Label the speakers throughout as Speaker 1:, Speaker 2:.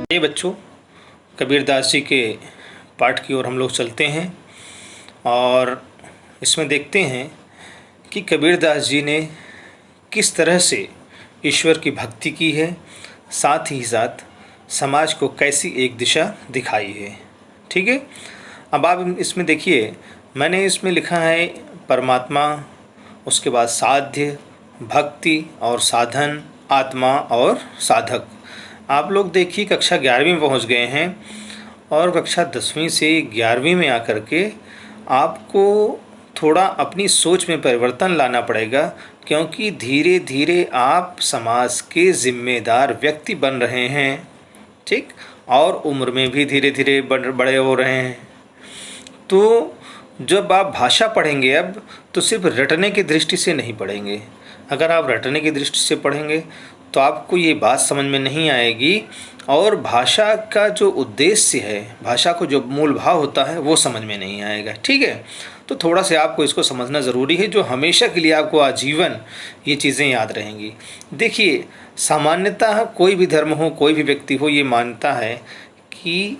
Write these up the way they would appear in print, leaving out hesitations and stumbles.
Speaker 1: ये बच्चों, कबीरदास जी के पाठ की ओर हम लोग चलते हैं और इसमें देखते हैं कि कबीरदास जी ने किस तरह से ईश्वर की भक्ति की है, साथ ही साथ समाज को कैसी एक दिशा दिखाई है। ठीक है, अब आप इसमें देखिए, मैंने इसमें लिखा है परमात्मा, उसके बाद साध्य, भक्ति और साधन, आत्मा और साधक। आप लोग देखिए कक्षा 11वीं में पहुंच गए हैं और कक्षा 10वीं से 11वीं में आकर के आपको थोड़ा अपनी सोच में परिवर्तन लाना पड़ेगा, क्योंकि धीरे धीरे आप समाज के जिम्मेदार व्यक्ति बन रहे हैं। ठीक, और उम्र में भी धीरे धीरे बड़े हो रहे हैं। तो जब आप भाषा पढ़ेंगे अब, तो सिर्फ रटने की दृष्टि से नहीं पढ़ेंगे। अगर आप रटने की दृष्टि से पढ़ेंगे तो आपको ये बात समझ में नहीं आएगी और भाषा का जो उद्देश्य है, भाषा को जो मूल भाव होता है, वो समझ में नहीं आएगा। ठीक है, तो थोड़ा सा आपको इसको समझना ज़रूरी है, जो हमेशा के लिए आपको आजीवन ये चीज़ें याद रहेंगी। देखिए, सामान्यतः कोई भी धर्म हो, कोई भी व्यक्ति हो, ये मानता है कि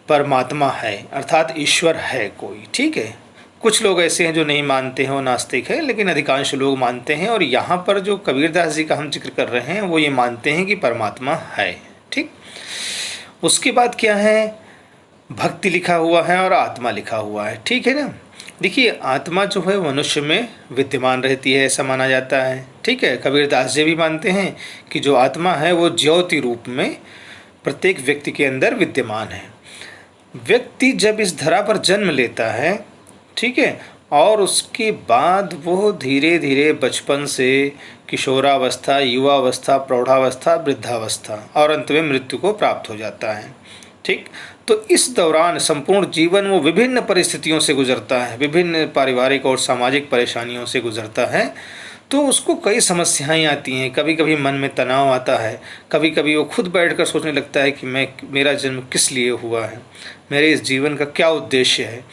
Speaker 1: परमात्मा है, अर्थात ईश्वर है कोई। ठीक है, कुछ लोग ऐसे हैं जो नहीं मानते हैं, वो नास्तिक है, लेकिन अधिकांश लोग मानते हैं। और यहाँ पर जो कबीरदास जी का हम जिक्र कर रहे हैं, वो ये मानते हैं कि परमात्मा है। ठीक, उसके बाद क्या है, भक्ति लिखा हुआ है और आत्मा लिखा हुआ है। ठीक है ना। देखिए, आत्मा जो है मनुष्य में विद्यमान रहती है, ऐसा माना जाता है। ठीक है, कबीरदास जी भी मानते हैं कि जो आत्मा है वो ज्योति रूप में प्रत्येक व्यक्ति के अंदर विद्यमान है। व्यक्ति जब इस धरा पर जन्म लेता है, ठीक है, और उसके बाद वो धीरे धीरे बचपन से किशोरावस्था, युवावस्था, प्रौढ़ावस्था, वृद्धावस्था और अंत में मृत्यु को प्राप्त हो जाता है। ठीक, तो इस दौरान संपूर्ण जीवन वो विभिन्न परिस्थितियों से गुजरता है, विभिन्न पारिवारिक और सामाजिक परेशानियों से गुजरता है। तो उसको कई समस्याएं आती हैं, कभी कभी मन में तनाव आता है, कभी कभी वो खुद बैठकर सोचने लगता है कि मेरा जन्म किस लिए हुआ है, मेरे इस जीवन का क्या उद्देश्य है।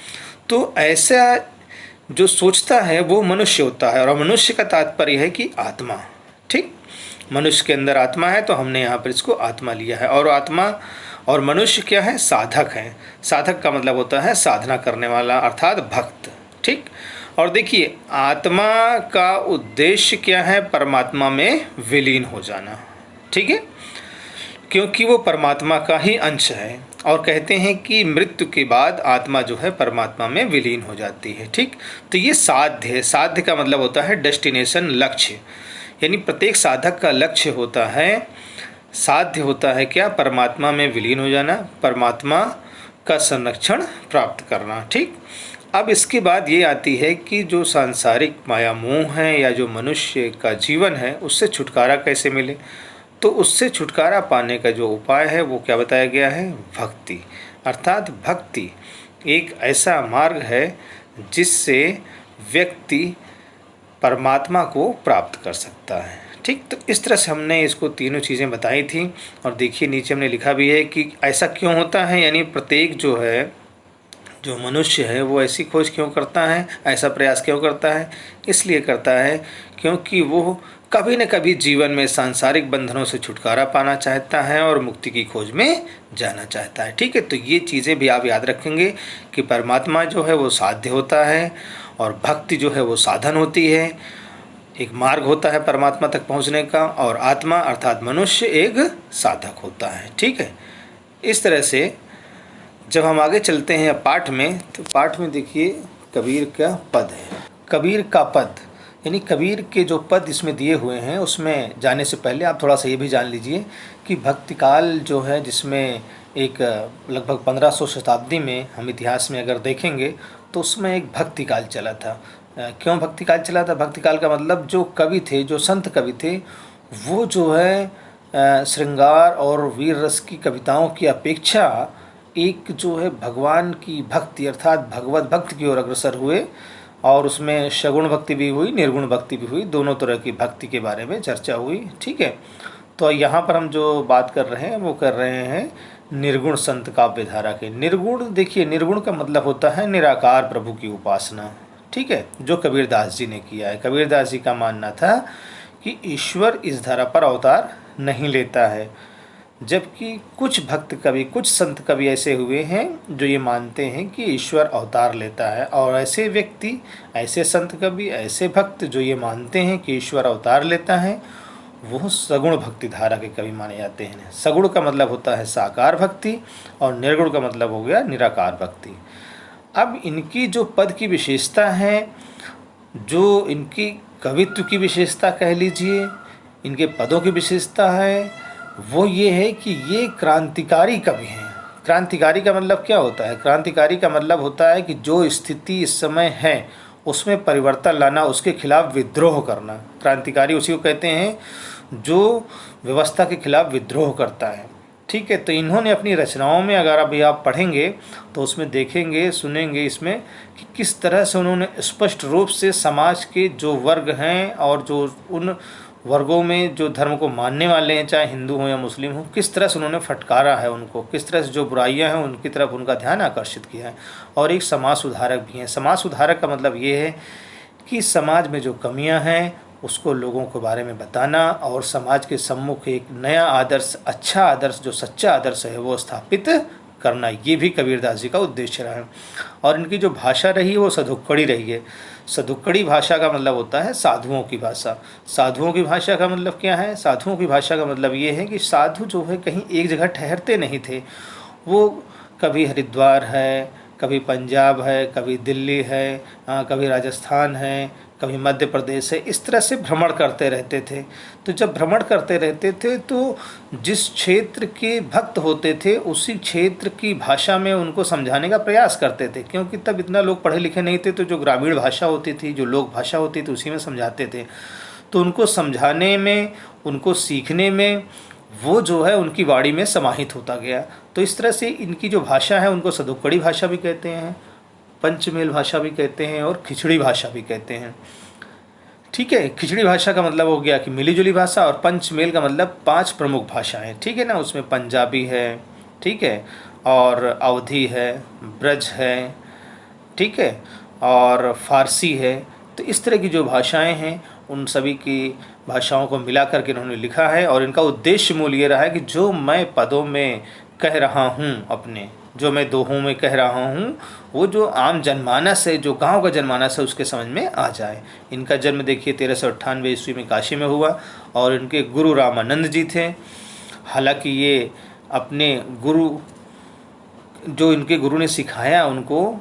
Speaker 1: तो ऐसा जो सोचता है वो मनुष्य होता है, और मनुष्य का तात्पर्य है कि आत्मा। ठीक, मनुष्य के अंदर आत्मा है, तो हमने यहाँ पर इसको आत्मा लिया है। और आत्मा और मनुष्य क्या है, साधक है। साधक का मतलब होता है साधना करने वाला, अर्थात भक्त। ठीक, और देखिए, आत्मा का उद्देश्य क्या है, परमात्मा में विलीन हो जाना। ठीक है, क्योंकि वो परमात्मा का ही अंश है, और कहते हैं कि मृत्यु के बाद आत्मा जो है परमात्मा में विलीन हो जाती है। ठीक, तो ये साध्य है। साध्य का मतलब होता है डेस्टिनेशन, लक्ष्य, यानी प्रत्येक साधक का लक्ष्य होता है, साध्य होता है क्या, परमात्मा में विलीन हो जाना, परमात्मा का संरक्षण प्राप्त करना। ठीक, अब इसके बाद ये आती है कि जो सांसारिक माया मोह है या जो मनुष्य का जीवन है, उससे छुटकारा कैसे मिले। तो उससे छुटकारा पाने का जो उपाय है वो क्या बताया गया है, भक्ति। अर्थात भक्ति एक ऐसा मार्ग है जिससे व्यक्ति परमात्मा को प्राप्त कर सकता है। ठीक, तो इस तरह से हमने इसको तीनों चीज़ें बताई थी। और देखिए, नीचे हमने लिखा भी है कि ऐसा क्यों होता है, यानी प्रत्येक जो मनुष्य है वो ऐसी खोज क्यों करता है, ऐसा प्रयास क्यों करता है। इसलिए करता है क्योंकि वो कभी न कभी जीवन में सांसारिक बंधनों से छुटकारा पाना चाहता है और मुक्ति की खोज में जाना चाहता है। ठीक है, तो ये चीज़ें भी आप याद रखेंगे कि परमात्मा जो है वो साध्य होता है और भक्ति जो है वो साधन होती है, एक मार्ग होता है परमात्मा तक पहुंचने का, और आत्मा अर्थात मनुष्य एक साधक होता है। ठीक है, इस तरह से जब हम आगे चलते हैं पाठ में, तो पाठ में देखिए कबीर का पद है। कबीर का पद यानी कबीर के जो पद इसमें दिए हुए हैं, उसमें जाने से पहले आप थोड़ा सा ये भी जान लीजिए कि भक्ति काल जो है, जिसमें एक लगभग 1500 शताब्दी में हम इतिहास में अगर देखेंगे तो उसमें एक भक्ति काल चला था। क्यों भक्ति काल चला था? भक्ति काल का मतलब जो कवि थे, जो संत कवि थे, वो जो है श्रृंगार और वीर रस की कविताओं की अपेक्षा एक जो है भगवान की भक्ति अर्थात भगवत भक्ति की ओर अग्रसर हुए, और उसमें सगुण भक्ति भी हुई, निर्गुण भक्ति भी हुई, दोनों तरह की भक्ति के बारे में चर्चा हुई। ठीक है, तो यहाँ पर हम जो बात कर रहे हैं वो कर रहे हैं निर्गुण संत काव्यधारा के। निर्गुण, देखिए निर्गुण का मतलब होता है निराकार प्रभु की उपासना। ठीक है, जो कबीरदास जी ने किया है। कबीरदास जी का मानना था कि ईश्वर इस धरा पर अवतार नहीं लेता है, जबकि कुछ भक्त कवि, कुछ संत कवि ऐसे हुए हैं जो ये मानते हैं कि ईश्वर अवतार लेता है, और ऐसे व्यक्ति, ऐसे संत कवि, ऐसे भक्त जो ये मानते हैं कि ईश्वर अवतार लेता है, वो सगुण भक्ति धारा के कवि माने जाते हैं। सगुण का मतलब होता है साकार भक्ति, और निर्गुण का मतलब हो गया निराकार भक्ति। अब इनकी जो पद की विशेषता है, जो इनकी कवित्व की विशेषता कह लीजिए, इनके पदों की विशेषता है, वो ये है कि ये क्रांतिकारी कवि हैं। क्रांतिकारी का मतलब क्या होता है? क्रांतिकारी का मतलब होता है कि जो स्थिति इस समय है उसमें परिवर्तन लाना, उसके खिलाफ विद्रोह करना। क्रांतिकारी उसी को कहते हैं जो व्यवस्था के खिलाफ विद्रोह करता है। ठीक है, तो इन्होंने अपनी रचनाओं में, अगर अभी आप पढ़ेंगे तो उसमें देखेंगे, सुनेंगे इसमें कि किस तरह से उन्होंने स्पष्ट रूप से समाज के जो वर्ग हैं और जो उन वर्गों में जो धर्म को मानने वाले हैं, चाहे हिंदू हो या मुस्लिम हो, किस तरह से उन्होंने फटकारा है उनको, किस तरह से जो बुराइयां हैं उनकी तरफ उनका ध्यान आकर्षित किया है। और एक समाज सुधारक भी हैं। समाज सुधारक का मतलब ये है कि समाज में जो कमियां हैं उसको लोगों के बारे में बताना, और समाज के सम्मुख एक नया आदर्श, अच्छा आदर्श, जो सच्चा आदर्श है वो स्थापित करना। ये भी कबीरदास जी का उद्देश्य रहा है। और इनकी जो भाषा रही है वो सधुक्कड़ी रही है। सधुक्कड़ी भाषा का मतलब होता है साधुओं की भाषा। साधुओं की भाषा का मतलब क्या है? साधुओं की भाषा का मतलब ये है कि साधु जो है कहीं एक जगह ठहरते नहीं थे। वो कभी हरिद्वार है, कभी पंजाब है, कभी दिल्ली है, कभी राजस्थान है, कभी मध्य प्रदेश है, इस तरह से भ्रमण करते रहते थे। तो जब भ्रमण करते रहते थे तो जिस क्षेत्र के भक्त होते थे उसी क्षेत्र की भाषा में उनको समझाने का प्रयास करते थे, क्योंकि तब इतना लोग पढ़े लिखे नहीं थे। तो जो ग्रामीण भाषा होती थी, जो लोक भाषा होती थी, उसी में समझाते थे। तो उनको समझाने में, उनको सीखने में वो जो है उनकी वाणी में समाहित होता गया। तो इस तरह से इनकी जो भाषा है उनको सधुक्कड़ी भाषा भी कहते हैं, पंचमेल भाषा भी कहते हैं, और खिचड़ी भाषा भी कहते हैं। ठीक है, खिचड़ी भाषा का मतलब हो गया कि मिलीजुली भाषा, और पंचमेल का मतलब 5 प्रमुख भाषाएं। ठीक है ना, उसमें पंजाबी है, ठीक है, और अवधी है, ब्रज है, ठीक है, और फारसी है। तो इस तरह की जो भाषाएं हैं उन सभी की भाषाओं को मिला करके इन्होंने लिखा है। और इनका उद्देश्य मूल ये रहा है कि जो मैं पदों में कह रहा हूँ, अपने जो मैं दोहों में कह रहा हूँ, वो जो आम जनमानस है, जो गांव का जनमानस है, उसके समझ में आ जाए। इनका जन्म देखिए 1398 ईस्वी में काशी में हुआ, और इनके गुरु रामानंद जी थे। हालांकि ये अपने गुरु, जो इनके गुरु ने सिखाया उनको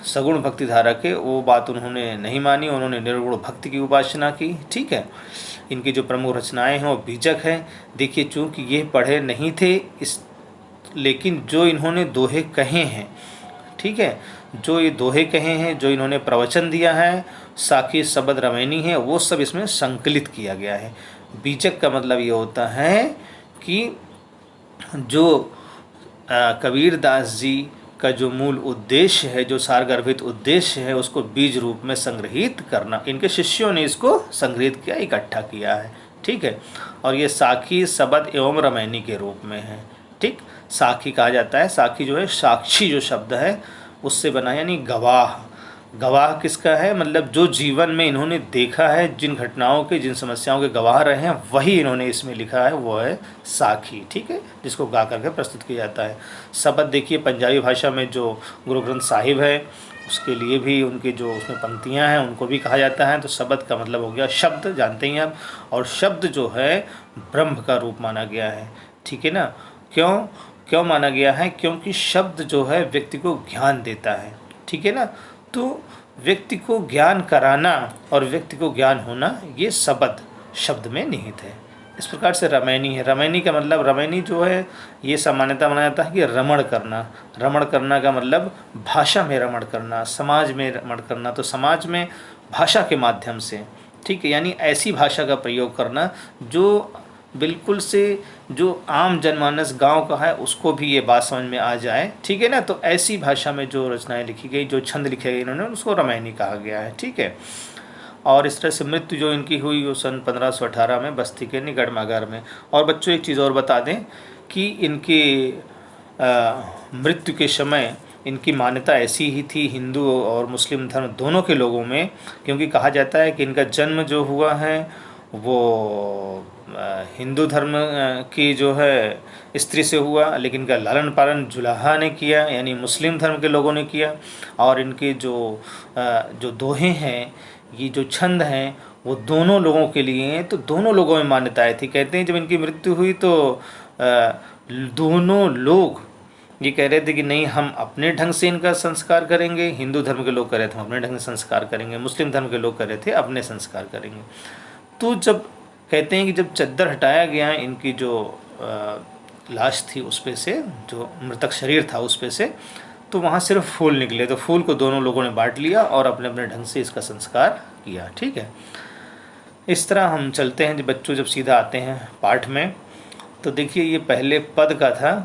Speaker 1: सगुण भक्ति धारा के, वो बात उन्होंने नहीं मानी, उन्होंने निर्गुण भक्ति की उपासना की। ठीक है, इनकी जो प्रमुख रचनाएं हैं वो बीजक है। देखिए, चूँकि ये पढ़े नहीं थे लेकिन जो इन्होंने दोहे कहे हैं, ठीक है, जो ये दोहे कहे हैं, जो इन्होंने प्रवचन दिया है, साखी शब्द रमैनी है, वो सब इसमें संकलित किया गया है। बीजक का मतलब ये होता है कि जो कबीरदास जी का जो मूल उद्देश्य है, जो सारगर्भित उद्देश्य है, उसको बीज रूप में संग्रहित करना। इनके शिष्यों ने इसको संग्रहित किया, इकट्ठा किया है। ठीक है, और ये साखी शब्द एवं रमैनी के रूप में है। ठीक, साखी कहा जाता है, साखी जो है साक्षी जो शब्द है उससे बना, यानी गवाह। गवाह किसका है? मतलब जो जीवन में इन्होंने देखा है, जिन घटनाओं के, जिन समस्याओं के गवाह रहे हैं, वही इन्होंने इसमें लिखा है, वो है साखी। ठीक है, जिसको गा करके प्रस्तुत किया जाता है। शब्द देखिए, पंजाबी भाषा में जो गुरु ग्रंथ साहिब है उसके लिए भी उनके जो उसमें पंक्तियां हैं उनको भी कहा जाता है। तो शब्द का मतलब हो गया शब्द, जानते हैं आप। और शब्द जो है ब्रह्म का रूप माना गया है। ठीक है ना, क्यों माना गया है? क्योंकि शब्द जो है व्यक्ति को ज्ञान देता है। ठीक है ना, तो व्यक्ति को ज्ञान कराना और व्यक्ति को ज्ञान होना, ये शब्द में निहित है। इस प्रकार से रमैनी है। रमैनी का मतलब, रमैनी जो है ये सामान्यतः माना जाता है कि रमण करना। रमण करना का मतलब भाषा में रमण करना, समाज में रमण करना। तो समाज में भाषा के माध्यम से, ठीक है, यानी ऐसी भाषा का प्रयोग करना जो बिल्कुल से जो आम जनमानस गांव का है उसको भी ये बात समझ में आ जाए। ठीक है ना, तो ऐसी भाषा में जो रचनाएं लिखी गई, जो छंद लिखे गए इन्होंने, उसको रमैनी कहा गया है। ठीक है, और इस तरह से मृत्यु जो इनकी हुई वो सन 1518 में बस्ती के निगड़मागार में। और बच्चों एक चीज़ और बता दें कि इनकी मृत्यु के समय इनकी मान्यता ऐसी ही थी हिंदू और मुस्लिम धर्म दोनों के लोगों में, क्योंकि कहा जाता है कि इनका जन्म जो हुआ है वो हिंदू धर्म की जो है स्त्री से हुआ, लेकिन इनका लालन पालन जुलाहा ने किया, यानी मुस्लिम धर्म के लोगों ने किया। और इनके जो दोहे हैं, ये जो छंद हैं, वो दोनों लोगों के लिए हैं। तो दोनों लोगों में मान्यताएं थी। कहते हैं जब इनकी मृत्यु हुई तो दोनों लोग ये कह रहे थे कि नहीं, हम अपने ढंग से इनका संस्कार करेंगे। हिंदू धर्म के लोग कह रहे थे हम अपने ढंग से संस्कार करेंगे, मुस्लिम धर्म के लोग कह रहे थे अपने संस्कार करेंगे। तो जब कहते हैं कि जब चद्दर हटाया गया, इनकी जो लाश थी उस पे से, जो मृतक शरीर था उस पे से, तो वहाँ सिर्फ फूल निकले। तो फूल को दोनों लोगों ने बांट लिया और अपने अपने ढंग से इसका संस्कार किया। ठीक है, इस तरह हम चलते हैं। जब बच्चों जब सीधा आते हैं पाठ में, तो देखिए ये पहले पद का था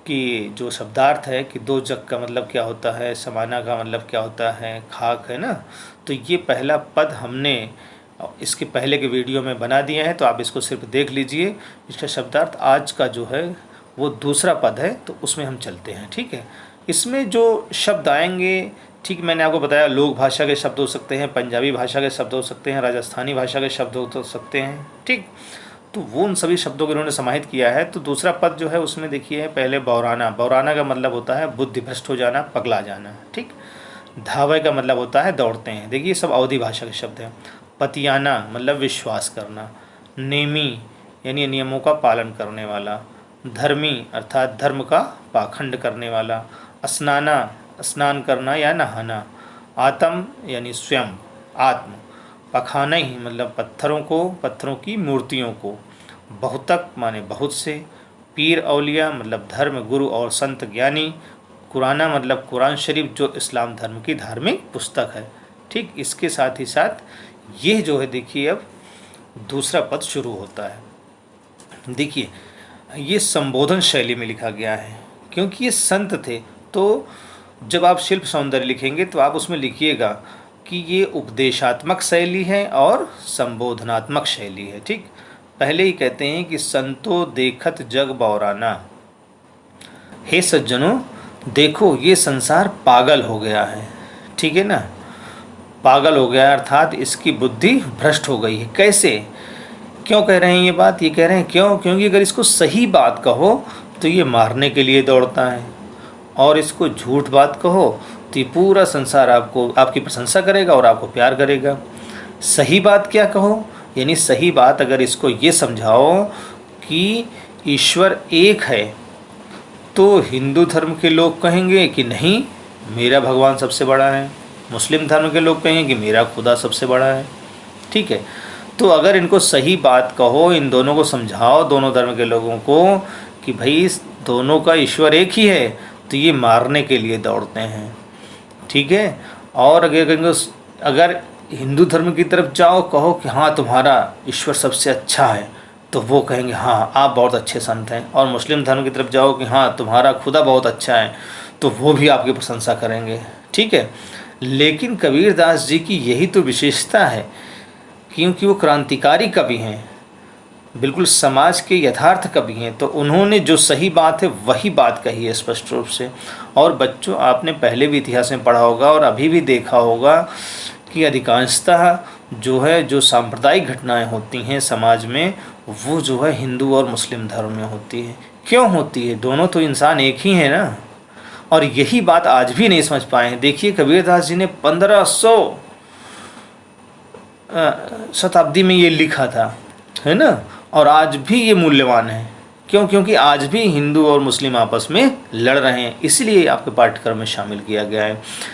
Speaker 1: कि जो शब्दार्थ है कि दो जग का मतलब क्या होता है, समाना का मतलब क्या होता है, खाक है ना। तो ये पहला पद हमने इसके पहले के वीडियो में बना दिया है, तो आप इसको सिर्फ देख लीजिए। इसका शब्दार्थ आज का जो है वो दूसरा पद है, तो उसमें हम चलते हैं। ठीक है, इसमें जो शब्द आएंगे, ठीक मैंने आपको बताया, लोक भाषा के शब्द हो सकते हैं, पंजाबी भाषा के शब्द हो सकते हैं, राजस्थानी भाषा के शब्द हो सकते हैं। ठीक, तो वो उन सभी शब्दों को इन्होंने समाहित किया है। तो दूसरा पद जो है उसमें देखिए पहले बौराना। बौराना का मतलब होता है बुद्धि भ्रष्ट हो जाना, पगला जाना। ठीक, धावे का मतलब होता है दौड़ते हैं। देखिए सब अवधी भाषा के शब्द हैं। पतियाना मतलब विश्वास करना। नेमी यानी नियमों का पालन करने वाला। धर्मी अर्थात धर्म का पाखंड करने वाला। स्नाना स्नान करना या नहाना। आत्म यानी स्वयं, आत्म। पखाना ही मतलब पत्थरों को, पत्थरों की मूर्तियों को। बहुतक माने बहुत से। पीर औलिया मतलब धर्म गुरु और संत ज्ञानी। कुराना मतलब कुरान शरीफ जो इस्लाम धर्म की धार्मिक पुस्तक है। ठीक, इसके साथ ही साथ ये जो है देखिए अब दूसरा पद शुरू होता है। देखिए ये संबोधन शैली में लिखा गया है, क्योंकि ये संत थे। तो जब आप शिल्प सौंदर्य लिखेंगे तो आप उसमें लिखिएगा कि ये उपदेशात्मक शैली है और संबोधनात्मक शैली है। ठीक, पहले ही कहते हैं कि संतो देखत जग बौराना। हे सज्जनों, देखो ये संसार पागल हो गया है। ठीक है ना, पागल हो गया अर्थात इसकी बुद्धि भ्रष्ट हो गई है। कैसे, क्यों कह रहे हैं ये बात? ये कह रहे हैं क्यों? क्योंकि अगर इसको सही बात कहो तो ये मारने के लिए दौड़ता है, और इसको झूठ बात कहो तो ये पूरा संसार आपको, आपकी प्रशंसा करेगा और आपको प्यार करेगा। सही बात क्या कहो, यानी सही बात अगर इसको ये समझाओ कि ईश्वर एक है, तो हिंदू धर्म के लोग कहेंगे कि नहीं, मेरा भगवान सबसे बड़ा है। मुस्लिम धर्म के लोग कहेंगे कि मेरा खुदा सबसे बड़ा है। ठीक है, तो अगर इनको सही बात कहो, इन दोनों को समझाओ, दोनों धर्म के लोगों को, कि भाई दोनों का ईश्वर एक ही है, तो ये मारने के लिए दौड़ते हैं। ठीक है, और अगर हिंदू धर्म की तरफ जाओ, कहो कि हाँ तुम्हारा ईश्वर सबसे अच्छा है, तो वो कहेंगे हाँ आप बहुत अच्छे संत हैं। और मुस्लिम धर्म की तरफ जाओ कि हाँ तुम्हारा खुदा बहुत अच्छा है, तो वो भी आपकी प्रशंसा करेंगे। ठीक है, लेकिन कबीरदास जी की यही तो विशेषता है, क्योंकि वो क्रांतिकारी कवि हैं, बिल्कुल समाज के यथार्थ कवि हैं। तो उन्होंने जो सही बात है वही बात कही है स्पष्ट रूप से। और बच्चों, आपने पहले भी इतिहास में पढ़ा होगा और अभी भी देखा होगा कि अधिकांशतः जो सांप्रदायिक घटनाएं होती हैं समाज में, वो जो है हिंदू और मुस्लिम धर्म में होती है। क्यों होती है? दोनों तो इंसान एक ही है ना। और यही बात आज भी नहीं समझ पाए हैं। देखिए कबीरदास जी ने 1500 शताब्दी में ये लिखा था, है ना, और आज भी ये मूल्यवान है। क्यों? क्योंकि आज भी हिंदू और मुस्लिम आपस में लड़ रहे हैं, इसलिए आपके पाठ्यक्रम में शामिल किया गया है।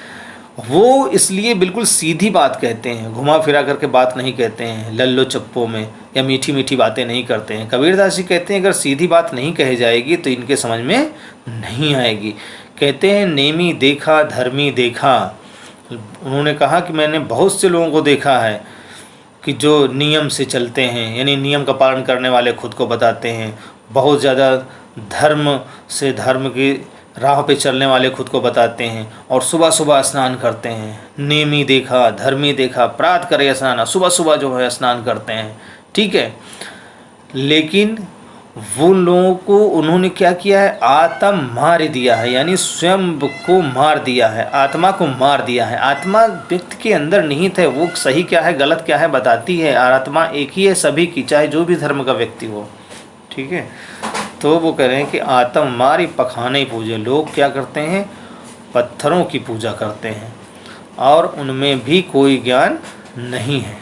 Speaker 1: वो इसलिए बिल्कुल सीधी बात कहते हैं, घुमा फिरा करके बात नहीं कहते हैं, लल्लो चप्पो में, या मीठी मीठी बातें नहीं करते हैं। कबीरदास जी कहते हैं अगर सीधी बात नहीं कही जाएगी तो इनके समझ में नहीं आएगी। कहते हैं नेमी देखा धर्मी देखा। उन्होंने कहा कि मैंने बहुत से लोगों को देखा है कि जो नियम से चलते हैं, यानी नियम का पालन करने वाले खुद को बताते हैं। बहुत ज़्यादा धर्म से, धर्म की राह पे चलने वाले खुद को बताते हैं, और सुबह सुबह स्नान करते हैं। नेमी देखा धर्मी देखा, प्रात करे स्नान, सुबह सुबह जो है स्नान करते हैं। ठीक है, लेकिन वो लोगों को उन्होंने क्या किया है, आत्म मार दिया है, यानी स्वयं को मार दिया है, आत्मा को मार दिया है। आत्मा व्यक्ति के अंदर निहित है, वो सही क्या है गलत क्या है बताती है, और आत्मा एक ही है सभी की, चाहे जो भी धर्म का व्यक्ति हो, ठीक है। तो वो कह रहे हैं कि आत्म मारी पखाने पूजे। लोग क्या करते हैं, पत्थरों की पूजा करते हैं और उनमें भी कोई ज्ञान नहीं है।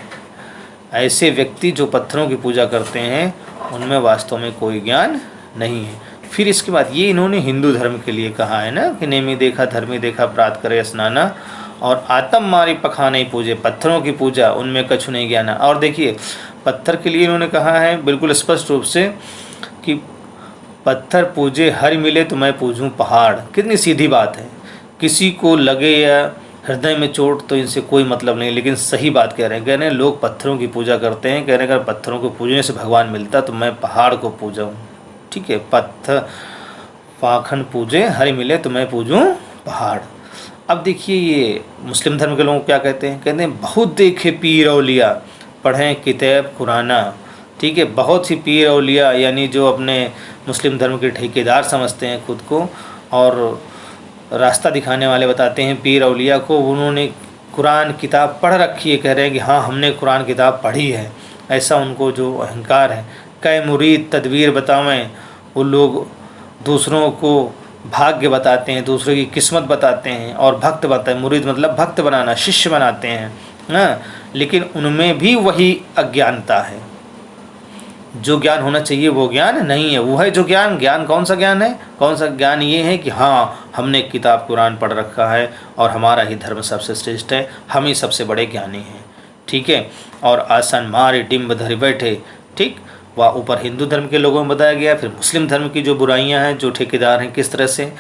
Speaker 1: ऐसे व्यक्ति जो पत्थरों की पूजा करते हैं उनमें वास्तव में कोई ज्ञान नहीं है। फिर इसके बाद ये इन्होंने हिंदू धर्म के लिए कहा है ना कि नेमी देखा धर्मी देखा प्रात करे स्नाना, और आत्म मारी पखाने पूजे, पत्थरों की पूजा उनमें कछु नहीं ज्ञाना। और देखिए पत्थर के लिए इन्होंने कहा है बिल्कुल स्पष्ट रूप से कि पत्थर पूजे हरि मिले तो मैं पूजूं पहाड़। कितनी सीधी बात है, किसी को लगे या हृदय में चोट तो इनसे कोई मतलब नहीं, लेकिन सही बात कह रहे हैं। कह रहे हैं लोग पत्थरों की पूजा करते हैं, कह रहे हैं अगर पत्थरों को पूजने से भगवान मिलता तो मैं पहाड़ को पूजाऊँ, ठीक है। पत्थर पाखंड पूजे हरि मिले तो मैं पूजूँ पहाड़। अब देखिए ये मुस्लिम धर्म के लोग क्या कहते हैं बहुत देखे पीर औलिया पढ़ें किताब कुराना, ठीक है। बहुत ही पीर औलिया यानी जो अपने मुस्लिम धर्म के ठेकेदार समझते हैं खुद को और रास्ता दिखाने वाले बताते हैं पीर औलिया को, उन्होंने कुरान किताब पढ़ रखी है, कह रहे हैं कि हाँ हमने कुरान किताब पढ़ी है, ऐसा उनको जो अहंकार है। कै मुरीद तदबीर बतावें, वो लोग दूसरों को भाग्य बताते हैं, दूसरों की किस्मत बताते हैं, और भक्त बताते हैं, मुरीद मतलब भक्त बनाना, शिष्य बनाते हैं ना, लेकिन उनमें भी वही अज्ञानता है। जो ज्ञान होना चाहिए वो ज्ञान नहीं है। वो है जो ज्ञान कौन सा ज्ञान है, कौन सा ज्ञान ये है कि हाँ हमने किताब कुरान पढ़ रखा है और हमारा ही धर्म सबसे श्रेष्ठ है, हम ही सबसे बड़े ज्ञानी हैं, ठीक है। और आसन मारे डिम्ब धरे बैठे, ठीक। वह ऊपर हिंदू धर्म के लोगों में बताया गया। फिर मुस्लिम धर्म की जो बुराइयां हैं, जो ठेकेदार हैं, किस तरह से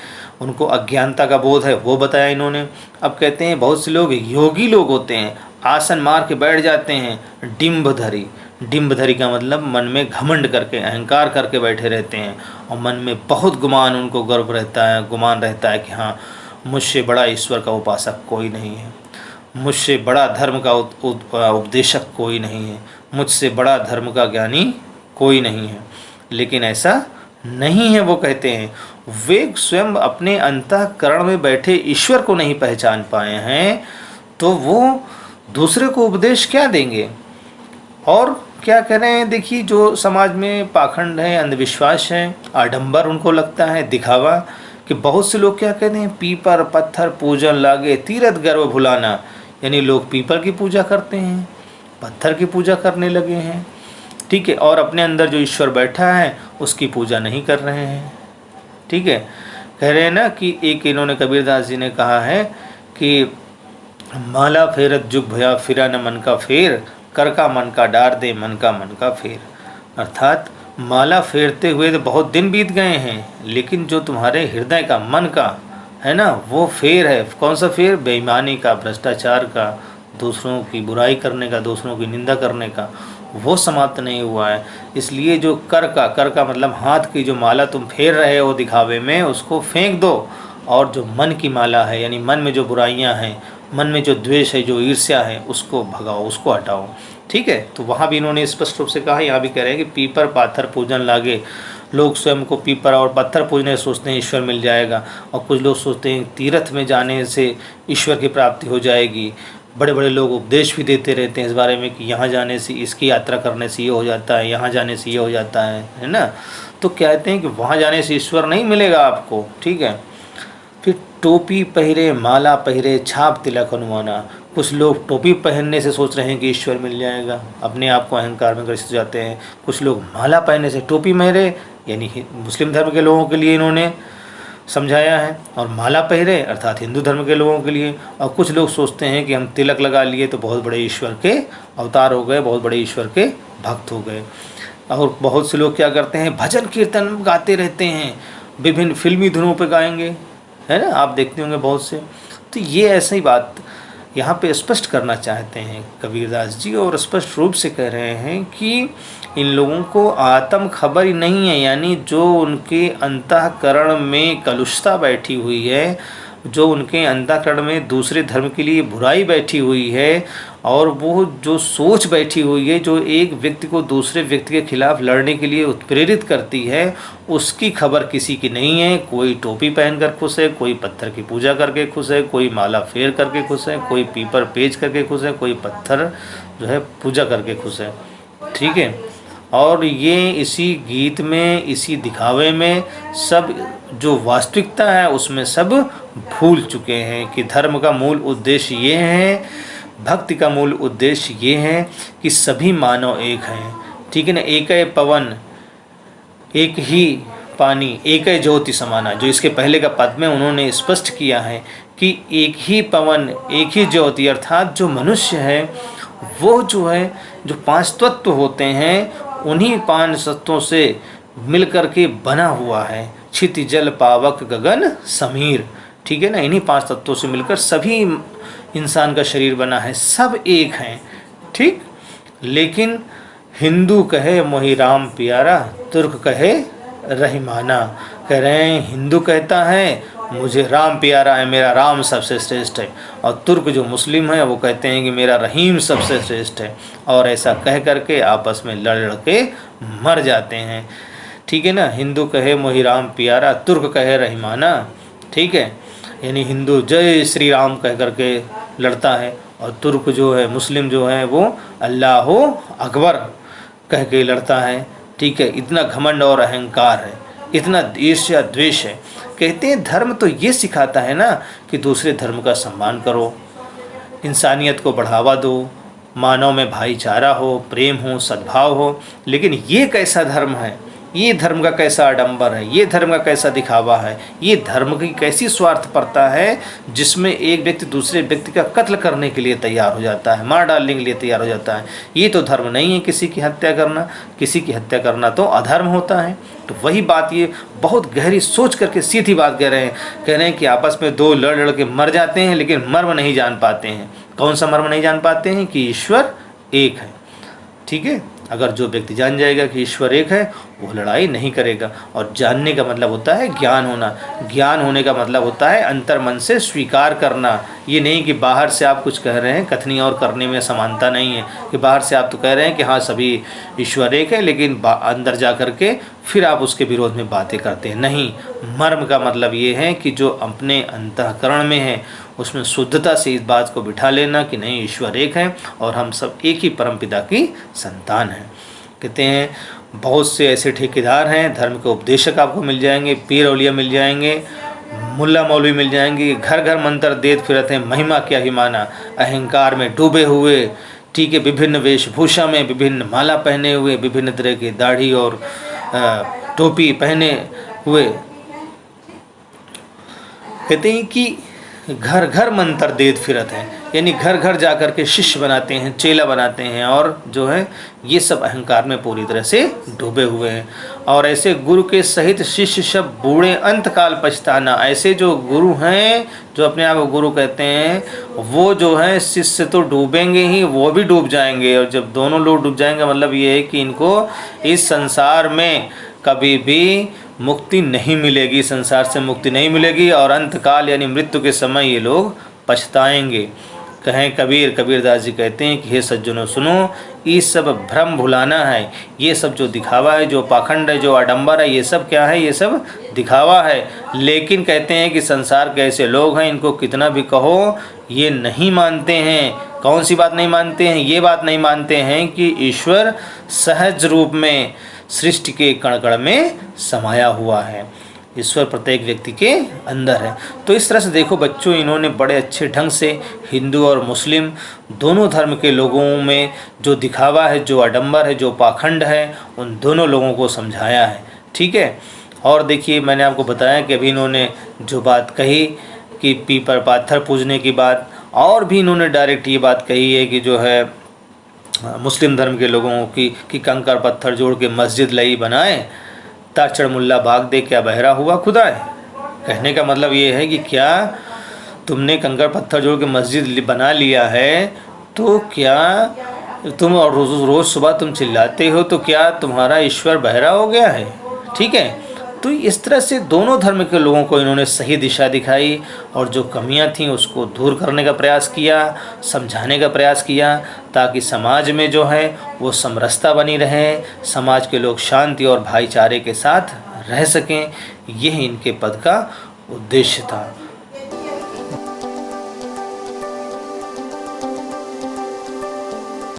Speaker 1: उनको अज्ञानता का बोध है वो बताया इन्होंने। अब कहते हैं बहुत से लोग योगी लोग होते हैं, आसन मार के बैठ जाते हैं, डिम्ब धरी। डिम्ब धरी का मतलब मन में घमंड करके अहंकार करके बैठे रहते हैं, और मन में बहुत गुमान, उनको गर्व रहता है, गुमान रहता है कि हाँ मुझसे बड़ा ईश्वर का उपासक कोई नहीं है, मुझसे बड़ा धर्म का उपदेशक कोई नहीं है, मुझसे बड़ा धर्म का ज्ञानी कोई नहीं है। लेकिन ऐसा नहीं है। वो कहते हैं वे स्वयं अपने अंतःकरण में बैठे ईश्वर को नहीं पहचान पाए हैं, तो वो दूसरे को उपदेश क्या देंगे। और क्या कह रहे हैं, देखिए जो समाज में पाखंड है, अंधविश्वास है, आडंबर उनको लगता है, दिखावा, कि बहुत से लोग क्या कहते हैं पीपर पत्थर पूजन लागे तीरथ गर्व भुलाना, यानी लोग पीपर की पूजा करते हैं, पत्थर की पूजा करने लगे हैं, ठीक है, और अपने अंदर जो ईश्वर बैठा है उसकी पूजा नहीं कर रहे हैं, ठीक है। कह रहे हैं ना कि एक इन्होंने कबीरदास जी ने कहा है कि माला फेरत जुग भया फिरा न मन का फेर, कर का मन का डार दे मन का फेर। अर्थात माला फेरते हुए तो बहुत दिन बीत गए हैं, लेकिन जो तुम्हारे हृदय का मन का है ना वो फेर है। कौन सा फेर, बेईमानी का, भ्रष्टाचार का, दूसरों की बुराई करने का, दूसरों की निंदा करने का, वो समाप्त नहीं हुआ है। इसलिए जो कर का मतलब हाथ की जो माला तुम फेर रहे हो दिखावे में, उसको फेंक दो, और जो मन की माला है यानी मन में जो बुराइयां हैं, मन में जो द्वेष है, जो ईर्ष्या है, उसको भगाओ, उसको हटाओ, ठीक है। तो वहाँ भी इन्होंने स्पष्ट रूप से कहा, यहाँ भी कह रहे हैं कि पीपर पाथर पूजन लागे। लोग स्वयं को पीपर और पत्थर पूजने सोचते हैं ईश्वर मिल जाएगा, और कुछ लोग सोचते हैं तीर्थ में जाने से ईश्वर की प्राप्ति हो जाएगी। बड़े बड़े लोग उपदेश भी देते रहते हैं इस बारे में कि यहाँ जाने से, इसकी यात्रा करने से ये हो जाता है, यहाँ जाने से ये हो जाता है ना। तो कहते हैं कि वहाँ जाने से ईश्वर नहीं मिलेगा आपको, ठीक है। फिर टोपी पहरे माला पहरे छाप तिलक हनुमाना। कुछ लोग टोपी पहनने से सोच रहे हैं कि ईश्वर मिल जाएगा, अपने आप को अहंकार में ग्रसित हो जाते हैं। कुछ लोग माला पहनने से, टोपी पहरे यानी मुस्लिम धर्म के लोगों के लिए इन्होंने समझाया है, और माला पहरे अर्थात हिंदू धर्म के लोगों के लिए। और कुछ लोग सोचते हैं कि हम तिलक लगा लिए तो बहुत बड़े ईश्वर के अवतार हो गए, बहुत बड़े ईश्वर के भक्त हो गए। और बहुत से लोग क्या करते हैं, भजन कीर्तन गाते रहते हैं, विभिन्न फिल्मी धुनों पे गाएंगे, है ना, आप देखते होंगे बहुत से। तो ये ऐसी ही बात यहाँ पे स्पष्ट करना चाहते हैं कबीरदास जी, और स्पष्ट रूप से कह रहे हैं कि इन लोगों को आत्म खबर ही नहीं है, यानी जो उनके अंतःकरण में कलुषता बैठी हुई है, जो उनके अंतःकरण में दूसरे धर्म के लिए बुराई बैठी हुई है और वो जो सोच बैठी हुई है जो एक व्यक्ति को दूसरे व्यक्ति के खिलाफ लड़ने के लिए उत्प्रेरित करती है, उसकी खबर किसी की नहीं है। कोई टोपी पहनकर खुश है, कोई पत्थर की पूजा करके खुश है, कोई माला फेर करके खुश है, कोई पीपर पेच करके खुश है, कोई पत्थर जो है पूजा करके खुश है। ठीक है, और ये इसी गीत में, इसी दिखावे में सब जो वास्तविकता है उसमें सब भूल चुके हैं कि धर्म का मूल उद्देश्य ये है, भक्ति का मूल उद्देश्य ये है कि सभी मानव एक हैं। ठीक है ना, एक है पवन एक ही पानी एक है ज्योति समाना, जो इसके पहले का पद में उन्होंने स्पष्ट किया है कि एक ही पवन एक ही ज्योति, अर्थात जो मनुष्य है वो जो है जो पांच तत्व होते हैं उन्हीं पांच तत्वों से मिलकर के बना हुआ है। क्षिति जल पावक गगन समीर, ठीक है ना, इन्हीं पांच तत्वों से मिलकर सभी इंसान का शरीर बना है, सब एक हैं। ठीक, लेकिन हिंदू कहे मोहि राम प्यारा, तुर्क कहे रहीमाना। कह रहे हैं हिंदू कहता है मुझे राम प्यारा है, मेरा राम सबसे श्रेष्ठ है, और तुर्क जो मुस्लिम है वो कहते हैं कि मेरा रहीम सबसे श्रेष्ठ है, और ऐसा कह करके आपस में लड़ लड़ के मर जाते हैं। ठीक है ना, हिंदू कहे मोहि राम प्यारा, तुर्क कहे रहीमाना। ठीक है, यानी हिंदू जय श्री राम कह करके लड़ता है और तुर्क जो है मुस्लिम जो है वो अल्लाह अकबर कह के लड़ता है। ठीक है, इतना घमंड और अहंकार है, इतना ईर्ष्या द्वेष है। कहते हैं धर्म तो ये सिखाता है ना कि दूसरे धर्म का सम्मान करो, इंसानियत को बढ़ावा दो, मानव में भाईचारा हो, प्रेम हो, सद्भाव हो। लेकिन ये कैसा धर्म है, ये धर्म का कैसा आडंबर है, ये धर्म का कैसा दिखावा है, ये धर्म की कैसी स्वार्थपरता है जिसमें एक व्यक्ति दूसरे व्यक्ति का कत्ल करने के लिए तैयार हो जाता है, मार डालने के लिए तैयार हो जाता है। ये तो धर्म नहीं है किसी की हत्या करना, किसी की हत्या करना तो अधर्म होता है। तो वही बात ये बहुत गहरी सोच करके सीधी बात कह रहे हैं कि आपस में दो लड़ लड़ के मर जाते हैं लेकिन मर्म नहीं जान पाते हैं। कौन सा मर्म नहीं जान पाते हैं? कि ईश्वर एक है। ठीक है, अगर जो व्यक्ति जान जाएगा कि ईश्वर एक है वो लड़ाई नहीं करेगा। और जानने का मतलब होता है ज्ञान होना, ज्ञान होने का मतलब होता है अंतर मन से स्वीकार करना। ये नहीं कि बाहर से आप कुछ कह रहे हैं, कथनी और करने में समानता नहीं है कि बाहर से आप तो कह रहे हैं कि हाँ सभी ईश्वर एक है, लेकिन अंदर जा कर के फिर आप उसके विरोध में बातें करते हैं। नहीं, मर्म का मतलब ये है कि जो अपने अंतःकरण में है उसमें शुद्धता से इस बात को बिठा लेना कि नहीं ईश्वर एक है और हम सब एक ही परमपिता की संतान हैं। कहते हैं बहुत से ऐसे ठेकेदार हैं, धर्म के उपदेशक आपको मिल जाएंगे, पीर औलिया मिल जाएंगे, मुल्ला मौलवी मिल जाएंगे, घर घर मंत्र देत फिरत हैं, महिमा क्या ही माना, अहंकार में डूबे हुए। ठीक है, विभिन्न वेशभूषा में, विभिन्न माला पहने हुए, विभिन्न तरह की दाढ़ी और टोपी पहने हुए। कहते हैं कि घर घर मंत्र देत फिरत हैं, यानी घर घर जा कर के शिष्य बनाते हैं, चेला बनाते हैं, और जो है ये सब अहंकार में पूरी तरह से डूबे हुए हैं। और ऐसे गुरु के सहित शिष्य सब बूढ़े अंत काल पछताना। ऐसे जो गुरु हैं, जो अपने आप को गुरु कहते हैं, वो जो है शिष्य तो डूबेंगे ही, वो भी डूब जाएंगे। और जब दोनों लोग डूब जाएंगे मतलब ये है कि इनको इस संसार में कभी भी मुक्ति नहीं मिलेगी, संसार से मुक्ति नहीं मिलेगी, और अंतकाल यानी मृत्यु के समय ये लोग पछताएंगे। कहें कबीरदास जी कहते हैं कि हे सज्जनों सुनो, ये सब भ्रम भुलाना है, ये सब जो दिखावा है, जो पाखंड है, जो आडंबर है, ये सब क्या है? ये सब दिखावा है। लेकिन कहते हैं कि संसार के ऐसे लोग हैं, इनको कितना भी कहो ये नहीं मानते हैं। कौन सी बात नहीं मानते हैं? ये बात नहीं मानते हैं कि ईश्वर सहज रूप में सृष्टि के कण कण में समाया हुआ है, ईश्वर प्रत्येक व्यक्ति के अंदर है। तो इस तरह से देखो बच्चों, इन्होंने बड़े अच्छे ढंग से हिंदू और मुस्लिम दोनों धर्म के लोगों में जो दिखावा है, जो आडंबर है, जो पाखंड है, उन दोनों लोगों को समझाया है। ठीक है, और देखिए मैंने आपको बताया कि अभी इन्होंने जो बात कही कि पीपर पाथर पूजने की बात, और भी इन्होंने डायरेक्ट ये बात कही है कि जो है मुस्लिम धर्म के लोगों की कि कंकर पत्थर जोड़ के मस्जिद लई बनाए, ताचड़ मुल्ला भाग दे क्या बहरा हुआ खुदाए। कहने का मतलब ये है कि क्या तुमने कंकर पत्थर जोड़ के मस्जिद बना लिया है तो क्या तुम और रोज़ सुबह तुम चिल्लाते हो तो क्या तुम्हारा ईश्वर बहरा हो गया है? ठीक है, तो इस तरह से दोनों धर्म के लोगों को इन्होंने सही दिशा दिखाई और जो कमियां थीं उसको दूर करने का प्रयास किया, समझाने का प्रयास किया, ताकि समाज में जो है वो समरसता बनी रहे, समाज के लोग शांति और भाईचारे के साथ रह सकें। यह इनके पद का उद्देश्य था।